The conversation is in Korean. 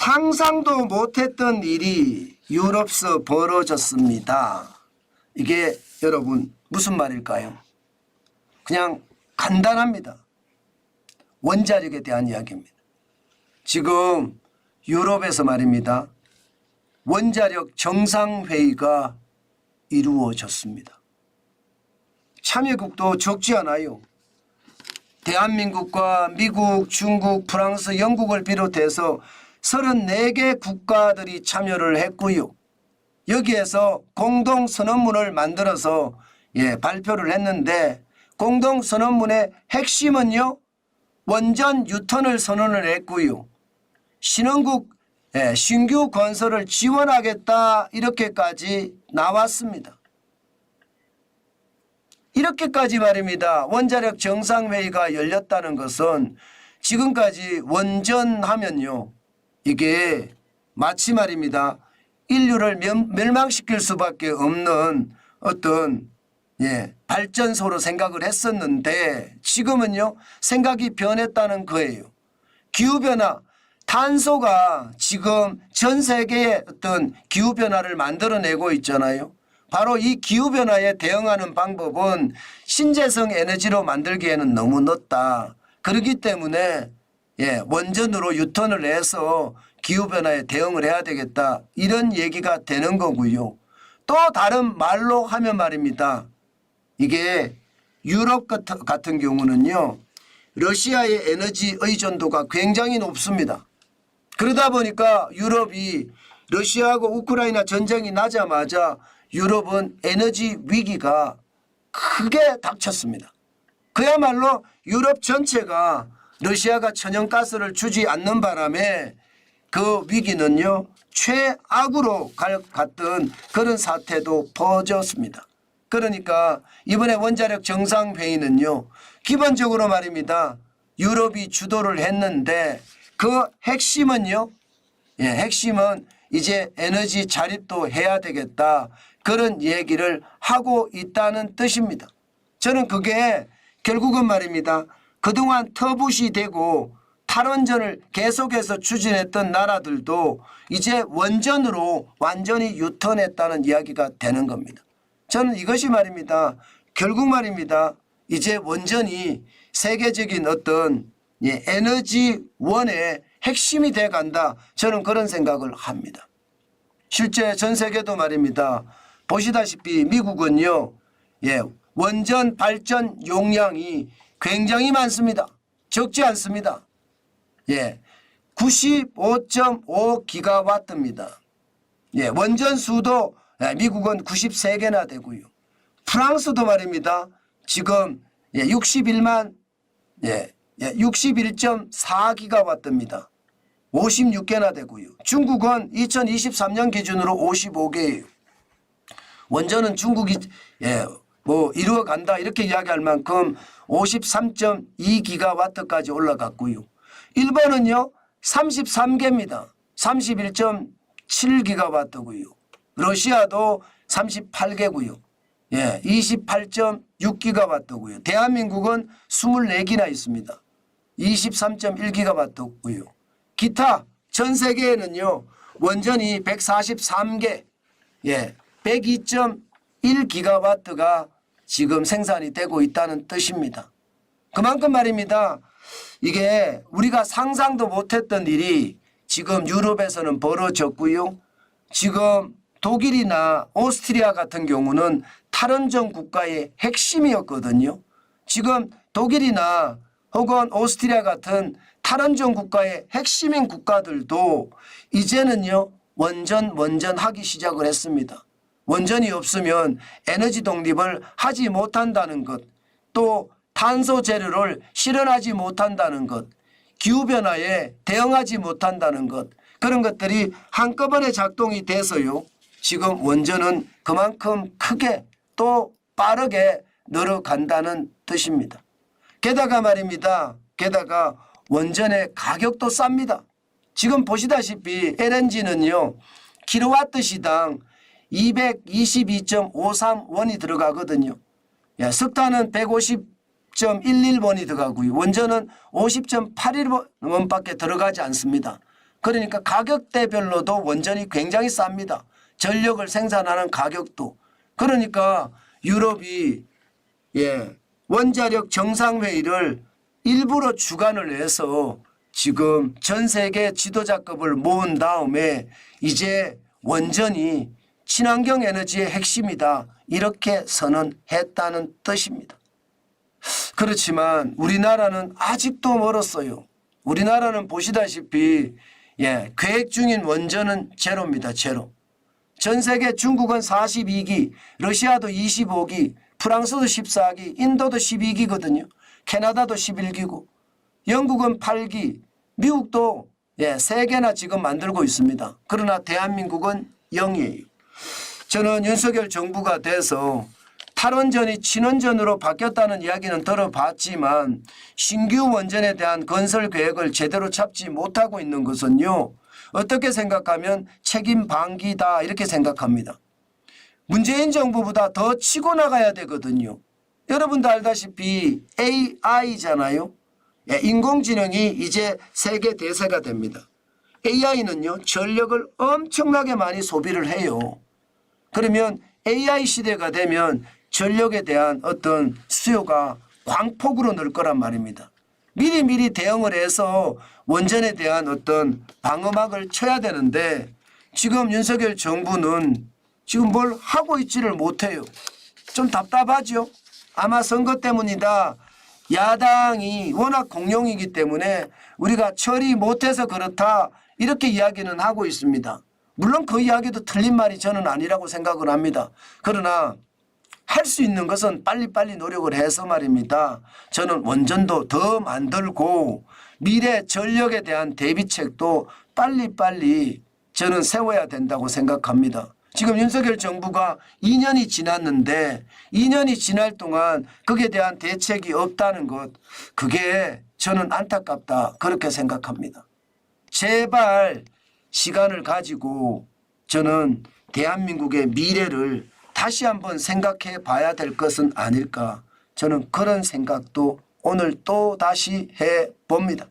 상상도 못했던 일이 유럽서 벌어졌습니다. 이게 여러분 무슨 말일까요? 그냥 간단합니다. 원자력에 대한 이야기입니다. 지금 유럽에서 말입니다. 원자력 정상회의가 이루어졌습니다. 참여국도 적지 않아요. 대한민국과 미국, 중국, 프랑스, 영국을 비롯해서 34개 국가들이 참여를 했고요. 여기에서 공동선언문을 만들어서 발표를 했는데 공동선언문의 핵심은요. 원전 유턴을 선언을 했고요. 신흥국 신규 건설을 지원하겠다 이렇게까지 나왔습니다. 이렇게까지 말입니다. 원자력 정상회의가 열렸다는 것은 지금까지 원전하면요. 이게 마치 말입니다. 인류를 멸망시킬 수밖에 없는 어떤 발전소로 생각을 했었는데 지금은요. 생각이 변했다는 거예요. 기후변화, 탄소가 지금 전 세계의 어떤 기후변화를 만들어내고 있잖아요. 바로 이 기후변화에 대응하는 방법은 신재생 에너지로 만들기에는 너무 늦다. 그렇기 때문에 원전으로 유턴을 해서 기후변화에 대응을 해야 되겠다. 이런 얘기가 되는 거고요. 또 다른 말로 하면 말입니다. 이게 유럽 같은 경우는요. 러시아의 에너지 의존도가 굉장히 높습니다. 그러다 보니까 유럽이 러시아하고 우크라이나 전쟁이 나자마자 유럽은 에너지 위기가 크게 닥쳤습니다. 그야말로 유럽 전체가 러시아가 천연가스를 주지 않는 바람에 그 위기는요. 최악으로 갔던 그런 사태도 퍼졌습니다. 그러니까 이번에 원자력 정상회의는요. 기본적으로 말입니다. 유럽이 주도를 했는데 그 핵심은요. 핵심은 이제 에너지 자립도 해야 되겠다. 그런 얘기를 하고 있다는 뜻입니다. 저는 그게 결국은 말입니다. 그동안 터부시되고 탈원전을 계속해서 추진했던 나라들도 이제 원전으로 완전히 유턴했다는 이야기가 되는 겁니다. 저는 이것이 말입니다. 결국 말입니다. 이제 원전이 세계적인 어떤 에너지원의 핵심이 돼 간다. 저는 그런 생각을 합니다. 실제 전 세계도 말입니다. 보시다시피 미국은요. 원전 발전 용량이 굉장히 많습니다. 적지 않습니다. 95.5 기가와트입니다. 원전 수도 미국은 93개나 되고요. 프랑스도 말입니다. 지금 61.4 기가와트입니다. 56개나 되고요. 중국은 2023년 기준으로 55개예요. 원전은 중국이 이루어간다 이렇게 이야기할 만큼 53.2 기가와트까지 올라갔고요. 일본은요 33개입니다. 31.7 기가와트고요. 러시아도 38개고요. 28.6 기가와트고요. 대한민국은 24기나 있습니다. 23.1 기가와트고요. 기타 전 세계에는요 원전이 143개 102.1 기가와트가 지금 생산이 되고 있다는 뜻입니다. 그만큼 말입니다. 이게 우리가 상상도 못했던 일이 지금 유럽에서는 벌어졌고요. 지금 독일이나 오스트리아 같은 경우는 탈원전 국가의 핵심이었거든요. 지금 독일이나 혹은 오스트리아 같은 탈원전 국가의 핵심인 국가들도 이제는요 원전하기 시작을 했습니다. 원전이 없으면 에너지 독립을 하지 못한다는 것, 또 탄소 재료를 실현하지 못한다는 것, 기후변화에 대응하지 못한다는 것, 그런 것들이 한꺼번에 작동이 돼서요. 지금 원전은 그만큼 크게 또 빠르게 늘어간다는 뜻입니다. 게다가 말입니다. 게다가 원전의 가격도 쌉니다. 지금 보시다시피 LNG는요. 킬로와트 시당 222.53원이 들어가거든요. 석탄은 150.11원이 들어가고요. 원전은 50.81원밖에 들어가지 않습니다. 그러니까 가격대별로도 원전이 굉장히 쌉니다. 전력을 생산하는 가격도. 그러니까 유럽이 원자력 정상회의를 일부러 주관을 해서 지금 전 세계 지도자급을 모은 다음에 이제 원전이 친환경 에너지의 핵심이다 이렇게 선언했다는 뜻입니다. 그렇지만 우리나라는 아직도 멀었어요. 우리나라는 보시다시피 계획 중인 원전은 제로입니다. 제로. 전 세계 중국은 42기, 러시아도 25기, 프랑스도 14기, 인도도 12기거든요. 캐나다도 11기고 영국은 8기, 미국도 3개나 지금 만들고 있습니다. 그러나 대한민국은 0이에요. 저는 윤석열 정부가 돼서 탈원전이 친원전으로 바뀌었다는 이야기는 들어봤지만 신규 원전에 대한 건설 계획을 제대로 잡지 못하고 있는 것은요. 어떻게 생각하면 책임 방기다 이렇게 생각합니다. 문재인 정부보다 더 치고 나가야 되거든요. 여러분도 알다시피 AI잖아요. 인공지능이 이제 세계 대세가 됩니다. AI는요. 전력을 엄청나게 많이 소비를 해요. 그러면 AI 시대가 되면 전력에 대한 어떤 수요가 광폭으로 늘 거란 말입니다. 미리 대응을 해서 원전에 대한 어떤 방어막을 쳐야 되는데 지금 윤석열 정부는 지금 뭘 하고 있지를 못해요. 좀 답답하죠. 아마 선거 때문이다. 야당이 워낙 공룡이기 때문에 우리가 처리 못해서 그렇다 이렇게 이야기는 하고 있습니다. 물론 그 이야기도 틀린 말이 저는 아니라고 생각을 합니다. 그러나 할 수 있는 것은 빨리빨리 노력을 해서 말입니다. 저는 원전도 더 만들고 미래 전력에 대한 대비책도 빨리빨리 저는 세워야 된다고 생각합니다. 지금 윤석열 정부가 2년이 지났는데 2년이 지날 동안 거기에 대한 대책이 없다는 것, 그게 저는 안타깝다 그렇게 생각합니다. 제발 시간을 가지고 저는 대한민국의 미래를 다시 한번 생각해 봐야 될 것은 아닐까, 저는 그런 생각도 오늘 또 다시 해 봅니다.